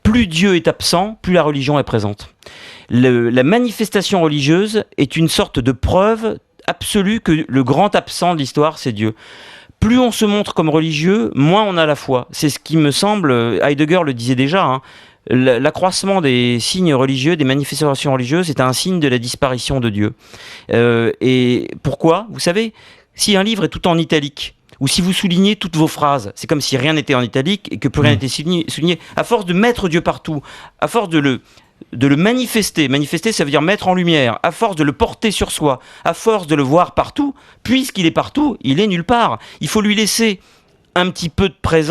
Plus Dieu est absent, plus la religion est présente. La manifestation religieuse est une sorte de preuve absolue que le grand absent de l'histoire, c'est Dieu. Plus on se montre comme religieux, moins on a la foi. C'est ce qui me semble, Heidegger le disait déjà, hein, l'accroissement des signes religieux, des manifestations religieuses, est un signe de la disparition de Dieu. Et pourquoi ? Vous savez, si un livre est tout en italique, ou si vous soulignez toutes vos phrases, c'est comme si rien n'était en italique et que plus rien n'était souligné. À force de mettre Dieu partout, à force de le manifester, ça veut dire mettre en lumière, à force de le porter sur soi, à force de le voir partout, puisqu'il est partout, il est nulle part. Il faut lui laisser un petit peu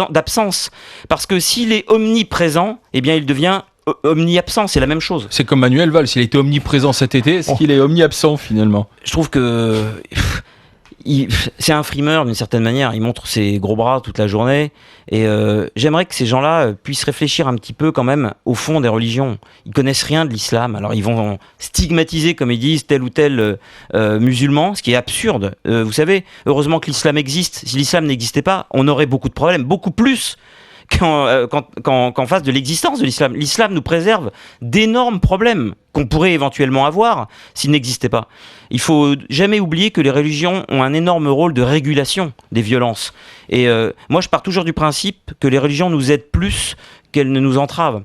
d'absence, parce que s'il est omniprésent, eh bien il devient omni-absent, c'est la même chose. C'est comme Manuel Valls, il était omniprésent cet été, est-ce qu'il est omni-absent finalement ? Je trouve que c'est un frimeur d'une certaine manière, il montre ses gros bras toute la journée, et j'aimerais que ces gens-là puissent réfléchir un petit peu quand même au fond des religions. Ils connaissent rien de l'islam, alors ils vont stigmatiser, comme ils disent, tel ou tel musulman, ce qui est absurde. Vous savez, heureusement que l'islam existe. Si l'islam n'existait pas, on aurait beaucoup de problèmes, beaucoup plus qu'en face de l'existence de l'islam. L'islam nous préserve d'énormes problèmes qu'on pourrait éventuellement avoir s'il n'existait pas. Il faut jamais oublier que les religions ont un énorme rôle de régulation des violences. Et moi, je pars toujours du principe que les religions nous aident plus qu'elles ne nous entravent.